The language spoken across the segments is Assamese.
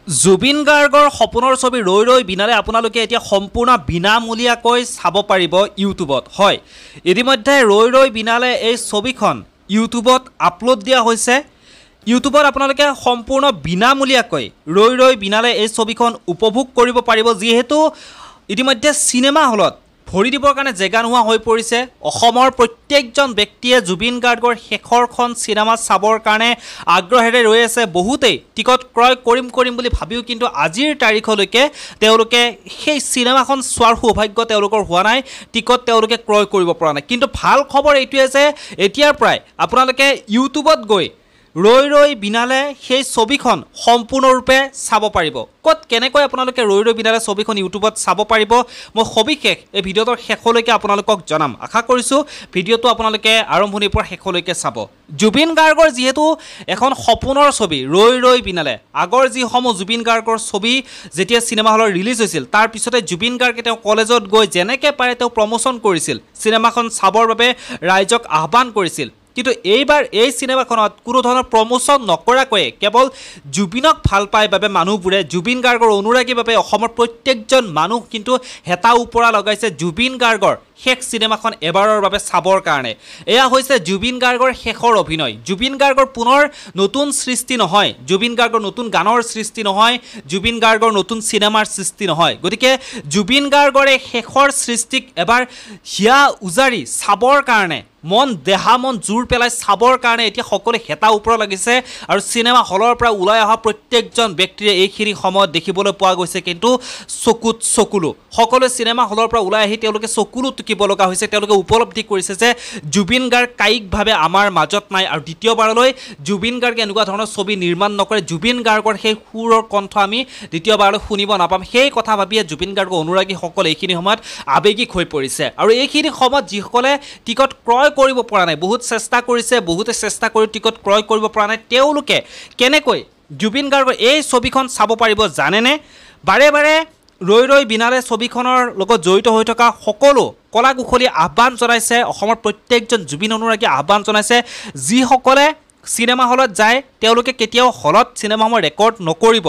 জুবিন গাৰ্গৰ সপোনৰ ছবি ৰৈ ৰৈ বিনালে আপোনালোকে এতিয়া সম্পূৰ্ণ বিনামূলীয়াকৈ চাব পাৰিব ইউটিউবত। হয়, ইতিমধ্যে ৰৈ ৰৈ বিনালে এই ছবিখন ইউটিউবত আপলোড দিয়া হৈছে। ইউটিউবত আপোনালোকে সম্পূৰ্ণ বিনামূলীয়াকৈ ৰৈ ৰৈ বিনালে এই ছবিখন উপভোগ কৰিব পাৰিব, যিহেতু ইতিমধ্যে চিনেমা হলত ভৰি দিবৰ কাৰণে জেগা নোহোৱা হৈ পৰিছে। অসমৰ প্ৰত্যেকজন ব্যক্তিয়ে জুবিন গাৰ্গৰ শেষৰখন চিনেমা চাবৰ কাৰণে আগ্ৰহেৰে ৰৈ আছে। বহুতেই টিকট ক্ৰয় কৰিম বুলি ভাবিও কিন্তু আজিৰ তাৰিখলৈকে তেওঁলোকে সেই চিনেমাখন চোৱাৰ সৌভাগ্য তেওঁলোকৰ হোৱা নাই, টিকট তেওঁলোকে ক্ৰয় কৰিব পৰা নাই। কিন্তু ভাল খবৰ এইটোৱে যে এতিয়াৰ পৰাই আপোনালোকে ইউটিউবত গৈ ৰৈ ৰৈ বিনালে সেই ছবিখন সম্পূৰ্ণৰূপে চাব পাৰিব। ক'ত কেনেকৈ আপোনালোকে ৰৈ ৰৈ বিনালে ছবিখন ইউটিউবত চাব পাৰিব মই সবিশেষ এই ভিডিঅ'টোৰ শেষলৈকে আপোনালোকক জনাম। আশা কৰিছোঁ ভিডিঅ'টো আপোনালোকে আৰম্ভণিৰ পৰা শেষলৈকে চাব। জুবিন গাৰ্গৰ যিহেতু এখন সপোনৰ ছবি ৰৈ ৰৈ বিনালে, আগৰ যিসমূহ জুবিন গাৰ্গৰ ছবি যেতিয়া চিনেমা হলত ৰিলিজ হৈছিল তাৰ পিছতে জুবিন গাৰ্গে তেওঁ কলেজত গৈ যেনেকৈ পাৰে তেওঁ প্ৰমোশ্যন কৰিছিল, চিনেমাখন চাবৰ বাবে ৰাইজক আহ্বান কৰিছিল। কিন্তু এইবাৰ এই চিনেমাখনত কোনো ধৰণৰ প্ৰমোশ্যন নকৰাকৈয়ে কেৱল জুবিনক ভাল পায় বাবে মানুহবোৰে, জুবিন গাৰ্গৰ অনুৰাগীৰ বাবে অসমৰ প্ৰত্যেকজন মানুহ কিন্তু হেতা ওপৰা লগাইছে জুবিন গাৰ্গৰ শেষ চিনেমাখন এবাৰৰ বাবে চাবৰ কাৰণে। এয়া হৈছে জুবিন গাৰ্গৰ শেষৰ অভিনয়। জুবিন গাৰ্গৰ পুনৰ নতুন সৃষ্টি নহয়, জুবিন গাৰ্গৰ নতুন গানৰ সৃষ্টি নহয়, জুবিন গাৰ্গৰ নতুন চিনেমাৰ সৃষ্টি নহয়। গতিকে জুবিন গাৰ্গৰ এই শেষৰ সৃষ্টিক এবাৰ হিয়া উজাৰি চাবৰ কাৰণে, মন দেহা মন জোৰ পেলাই চাবৰ কাৰণে এতিয়া সকলোৱে হেতা ওপৰত লাগিছে। আৰু চিনেমা হলৰ পৰা ওলাই অহা প্ৰত্যেকজন ব্যক্তিৰে এইখিনি সময়ত দেখিবলৈ পোৱা গৈছে কিন্তু চকুত চকুলো। সকলোৱে চিনেমা হলৰ পৰা ওলাই আহি তেওঁলোকে চকুলো টুকিব লগা হৈছে। তেওঁলোকে উপলব্ধি কৰিছে যে জুবিন গাৰ্গ কায়িকভাৱে আমাৰ মাজত নাই আৰু দ্বিতীয়বাৰলৈ জুবিন গাৰ্গে এনেকুৱা ধৰণৰ ছবি নিৰ্মাণ নকৰে, জুবিন গাৰ্গৰ সেই সুৰৰ কণ্ঠ আমি দ্বিতীয়বাৰলৈ শুনিব নাপাম। সেই কথা ভাবিয়ে জুবিন গাৰ্গৰ অনুৰাগীসকলে এইখিনি সময়ত আৱেগিক হৈ পৰিছে। আৰু এইখিনি সময়ত যিসকলে টিকট ক্ৰয় কৰিব পৰা নাই, বহুত চেষ্টা কৰিছে, বহুতে চেষ্টা কৰি টিকট ক্ৰয় কৰিব পৰা নাই, তেওঁলোকে কেনেকৈ জুবিন গাৰ্গৰ এই ছবিখন চাব পাৰিব জানেনে? বাৰে বাৰে ৰৈ ৰৈ বিনালে ছবিখনৰ লগত জড়িত হৈ থকা সকলো কলা কুশলী আহ্বান জনাইছে, অসমৰ প্ৰত্যেকজন জুবিন অনুৰাগীয়ে আহ্বান জনাইছে, যিসকলে চিনেমা হলত যায় তেওঁলোকে কেতিয়াও হলত চিনেমাসমূহ ৰেকৰ্ড নকৰিব।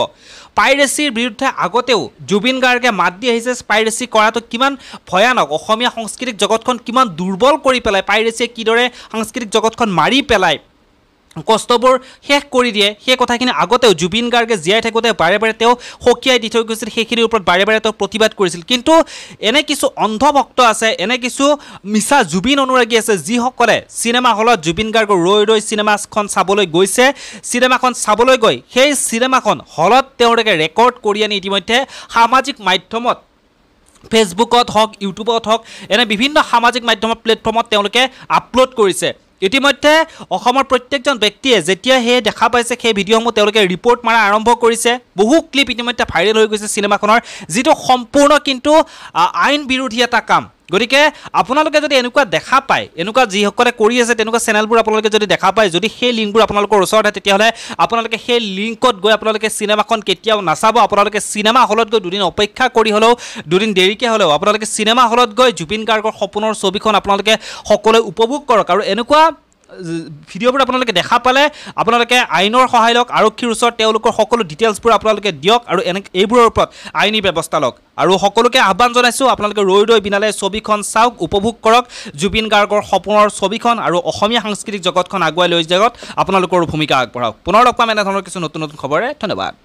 পাইৰেচিৰ বিৰুদ্ধে আগতেও জুবিন গাৰ্গে মাত দি আহিছে। পাইৰেচি কৰাটো কিমান ভয়ানক, অসমীয়া সাংস্কৃতিক জগতখন কিমান দুৰ্বল কৰি পেলায়, পাইৰেচিয়ে কিদৰে সাংস্কৃতিক জগতখন মাৰি পেলায়, কষ্টবোৰ শেষ কৰি দিয়ে, সেই কথাখিনি আগতেও জুবিন গাৰ্গে জীয়াই থাকোঁতে বাৰে বাৰে তেওঁ সকীয়াই দি থৈ গৈছিল, সেইখিনিৰ ওপৰত বাৰে বাৰে তেওঁ প্ৰতিবাদ কৰিছিল। কিন্তু এনে কিছু অন্ধভক্ত আছে, এনে কিছু মিছা জুবিন অনুৰাগী আছে, যিসকলে চিনেমা হলত জুবিন গাৰ্গৰ ৰৈ ৰৈ চিনেমাখন চাবলৈ গৈছে, চিনেমাখন চাবলৈ গৈ সেই চিনেমাখন হলত তেওঁলোকে ৰেকৰ্ড কৰি আনি ইতিমধ্যে সামাজিক মাধ্যমত, ফেচবুকত হওক, ইউটিউবত হওক, এনে বিভিন্ন সামাজিক মাধ্যমৰ প্লেটফৰ্মত তেওঁলোকে আপলোড কৰিছে। ইতিমধ্যে অসমৰ প্ৰত্যেকজন ব্যক্তিয়ে যেতিয়া সেই দেখা পাইছে সেই ভিডিঅ'সমূহ তেওঁলোকে ৰিপৰ্ট মাৰা আৰম্ভ কৰিছে। বহু ক্লিপ ইতিমধ্যে ভাইৰেল হৈ গৈছে চিনেমাখনৰ, যিটো সম্পূৰ্ণ কিন্তু আইন বিৰোধী এটা কাম। গতিকে আপোনালোকে যদি এনেকুৱা দেখা পায়, এনেকুৱা যিসকলে কৰি আছে তেনেকুৱা চেনেলবোৰ আপোনালোকে যদি দেখা পায়, যদি সেই লিংকবোৰ আপোনালোকৰ ওচৰত হয়, তেতিয়াহ'লে আপোনালোকে সেই লিংকত গৈ আপোনালোকে চিনেমাখন কেতিয়াও নাচাব। আপোনালোকে চিনেমা হলত গৈ দুদিন অপেক্ষা কৰি হ'লেও, দুদিন দেৰিকৈ হ'লেও আপোনালোকে চিনেমা হলত গৈ জুবিন গাৰ্গৰ সপোনৰ ছবিখন আপোনালোকে সকলোৱে উপভোগ কৰক। আৰু এনেকুৱা ভিডিঅ'বোৰ আপোনালোকে দেখা পালে আপোনালোকে আইনৰ সহায় লওক, আৰক্ষীৰ ওচৰত তেওঁলোকৰ সকলো ডিটেইলছবোৰ আপোনালোকে দিয়ক আৰু এইবোৰৰ ওপৰত আইনী ব্যৱস্থা লওক। আৰু সকলোকে আহ্বান জনাইছোঁ আপোনালোকে ৰৈ ৰৈ বিনালে ছবিখন চাওক, উপভোগ কৰক জুবিন গাৰ্গৰ সপোনৰ ছবিখন, আৰু অসমীয়া সাংস্কৃতিক জগতখন আগুৱাই লৈ যাওক আপোনালোকৰ ভূমিকা আগবঢ়াওক। পুনৰ লগ পাম এনেধৰণৰ কিছু নতুন নতুন খবৰে। ধন্যবাদ।